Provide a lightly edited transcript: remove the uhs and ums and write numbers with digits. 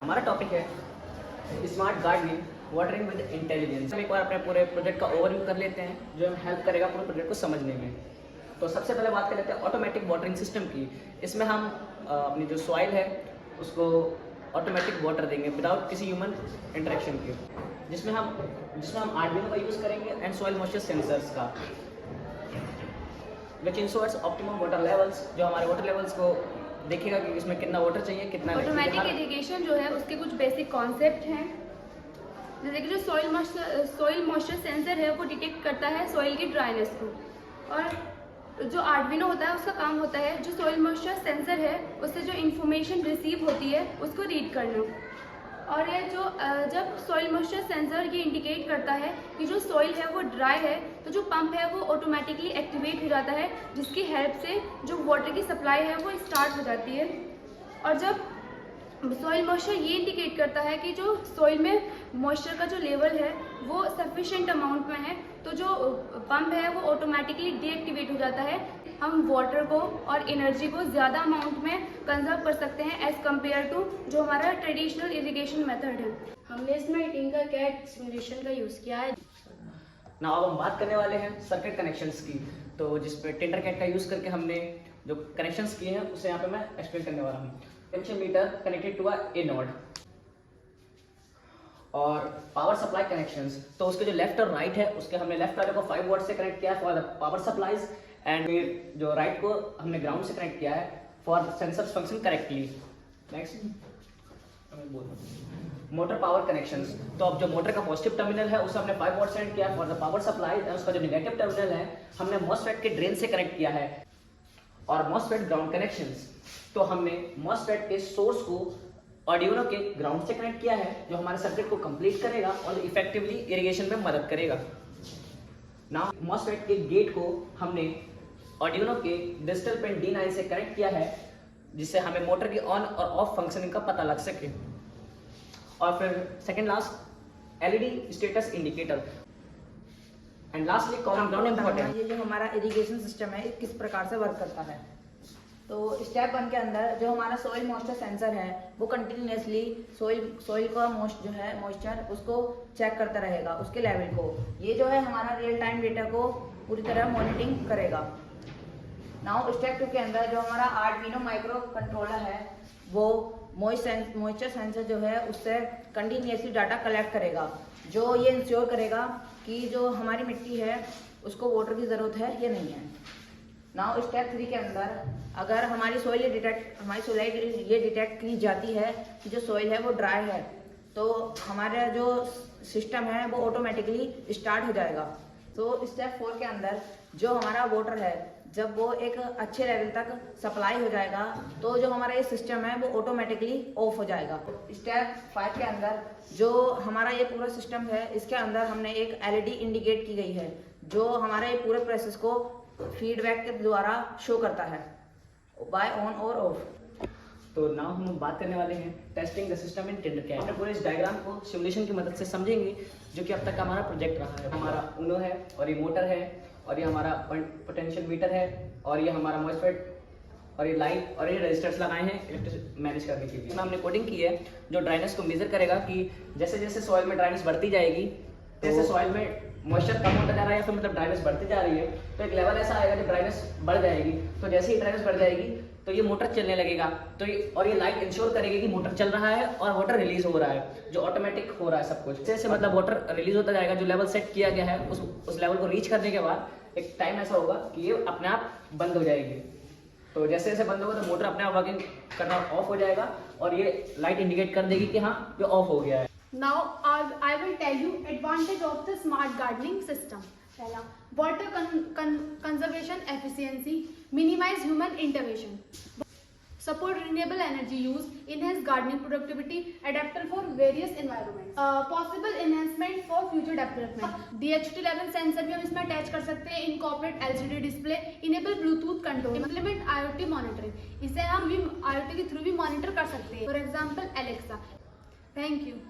हमारा टॉपिक है smart gardening watering with intelligence. हम एक बार अपने पूरे प्रोजेक्ट का ओवरव्यू कर लेते हैं जो हमें हेल्प करेगा पूरे प्रोजेक्ट को समझने में। तो सबसे पहले बात कर लेते हैं ऑटोमेटिक वाटरिंग सिस्टम की। इसमें हम अपनी जो सॉइल है उसको ऑटोमेटिक वाटर देंगे विदाउट किसी ह्यूमन इंटरेक्शन के, जिसमें हम आर्डिनो का यूज़ करेंगे एंड सॉइल मॉइस्चर सेंसर्स का, विच इंश्योर्स ऑप्टिमम वाटर लेवल्स, जो हमारे वाटर लेवल्स को देखेगा कि इसमें कितना वाटर चाहिए कितना नहीं। ऑटोमेटिक इरिगेशन जो है उसके कुछ बेसिक कॉन्सेप्ट हैं, जैसे कि जो सॉइल मॉइस्चर सेंसर है वो डिटेक्ट करता है सॉइल की ड्राइनेस को, और जो आर्डिनो होता है उसका काम होता है जो सॉइल मॉइस्चर सेंसर है उससे जो इन्फॉर्मेशन रिसीव होती है उसको रीड करना। और ये जो जब सॉइल मॉइस्चर सेंसर ये इंडिकेट करता है कि जो सॉइल है वो ड्राई है, तो जो पंप है वो ऑटोमेटिकली एक्टिवेट हो जाता है, जिसकी हेल्प से जो वाटर की सप्लाई है वो स्टार्ट हो जाती है। और जब सॉइल मॉइस्चर ये इंडिकेट करता है कि जो सॉइल में मॉइस्चर का जो लेवल है वो सफिशिएंट अमाउंट में है, तो जो पंप है वो ऑटोमेटिकली डीएक्टिवेट हो जाता है। हम वाटर को और एनर्जी को ज़्यादा अमाउंट में कंजर्व कर सकते हैं एज़ कम्पेयर टू जो हमारा ट्रेडिशनल इरिगेशन मेथड है। हमने इसमें टिंकरकैड सिमुलेशन का यूज़ किया है। ना अब हम बात करने वाले हैं सर्किट कनेक्शंस की, तो जिसपे टिंकरकैड का यूज़ करके हमने जो कनेक्शंस किए हैं उसे यहाँ पे मैं एक्सप्लेन करने वाला हूँ। Potential meter connected to a node और पावर सप्लाई कनेक्शंस, तो उसके जो लेफ्ट और राइट है उसके हमने लेफ्ट वाले को 5 वोल्ट से कनेक्ट किया है for the power supplies, and फिर जो राइट को हमने ग्राउंड से कनेक्ट किया है for sensors function correctly. Next motor power connections, तो अब जो मोटर का पॉजिटिव टर्मिनल है उसे हमने 5 वोल्ट से कनेक्ट किया है for the power supply, and उसका जो नेगेटिव टर्मिनल है हमने मॉसफेट के ड्रेन से कनेक्ट किया है। और मॉसफेट ग्राउंड कनेक्शंस, तो हमने मॉसफेट के सोर्स को आर्डिनो के ग्राउंड से कनेक्ट किया है जो हमारे सर्किट को कंप्लीट करेगा और इफेक्टिवली इरिगेशन में मदद करेगा। ना मॉसफेट के गेट को हमने आर्डिनो के डिजिटल पिन D9 से कनेक्ट किया है जिससे हमें मोटर की ऑन और ऑफ फंक्शनिंग का पता लग सके। और फिर second last LED status indicator, and lastly common ground important. ये जो हमारा इरिगेशन सिस्टम है किस प्रकार से वर्क करता है, तो स्टेप 1 के अंदर जो हमारा सॉइल मॉइस्चर सेंसर है वो कंटिन्यूसली सॉइल का मॉइस्चर उसको चेक करता रहेगा, उसके लेवल को। ये जो है हमारा रियल टाइम डेटा को पूरी तरह मॉनिटरिंग करेगा। नाउ स्टेप 2 के अंदर जो हमारा आर्डिनो माइक्रो कंट्रोलर है वो मॉइस्चर सेंसर जो है उससे कंटिन्यूसली डाटा कलेक्ट करेगा, जो ये इंश्योर करेगा कि जो हमारी मिट्टी है उसको वाटर की ज़रूरत है या नहीं है। नाउ स्टेप 3 के अंदर अगर हमारी सॉइल ये डिटेक्ट की जाती है कि जो सॉइल है वो ड्राई है, तो हमारा जो सिस्टम है वो ऑटोमेटिकली स्टार्ट हो जाएगा। तो स्टेप 4 के अंदर जो हमारा वाटर है जब वो एक अच्छे लेवल तक सप्लाई हो जाएगा तो जो हमारा ये सिस्टम है वो ऑटोमेटिकली ऑफ हो जाएगा। स्टेप 5 के अंदर जो हमारा ये पूरा सिस्टम है इसके अंदर हमने एक LED इंडिकेट की गई है जो हमारे ये पूरे प्रोसेस को फीडबैक के द्वारा शो करता है बाय ऑन और ऑफ। तो नाउ हम बात करने वाले हैं टेस्टिंग द सिस्टम इन टिंकरकैड। हमने पूरे इस डायग्राम को सिमुलेशन की मदद से समझेंगे जो कि अब तक का हमारा प्रोजेक्ट रहा है। हमारा उनो है और ये मोटर है और ये हमारा पोटेंशियल मीटर है और ये हमारा मॉसफेट और ये लाइट और ये रजिस्टर्स लगाए हैं इलेक्ट्रिसिटी मैनेज करने के लिए। हमने कोडिंग की है जो ड्राइनेस को मेजर करेगा कि जैसे जैसे सॉइल में ड्राइनेस बढ़ती जाएगी, जैसे सॉइल में मॉइस्चर कम होता जा रहा है या फिर मतलब ड्राइनेस बढ़ती जा रही है, तो एक लेवल ऐसा आएगा जब ड्राइनेस बढ़ जाएगी, तो जैसे ही ड्राइनेस बढ़ जाएगी तो ये मोटर चलने लगेगा, तो ये लाइट इंश्योर करेगी कि मोटर चल रहा है और वाटर रिलीज हो रहा है, जो ऑटोमेटिक हो रहा है सब कुछ। जैसे मतलब वाटर रिलीज होता जाएगा, जो लेवल सेट किया गया है उस लेवल को रीच करने के बाद एक टाइम ऐसा होगा कि ये अपने आप बंद हो जाएगी। तो जैसे जैसे बंद होगा तो मोटर अपने आप वर्किंग करना ऑफ हो जाएगा और ये लाइट इंडिकेट कर देगी कि हाँ ये ऑफ हो गया है। Now I will tell you advantage of the smart gardening system. पहला, water conservation efficiency, minimize human intervention, support renewable energy use, enhance gardening productivity, adapter for various environments, possible enhancement for future development. DHT11 sensor भी हम इसमें attach कर सकते हैं, incorporate LCD display, enable Bluetooth control, implement IoT monitoring. इसे हम IoT के through भी मॉनिटर कर सकते हैं, for example Alexa. Thank you.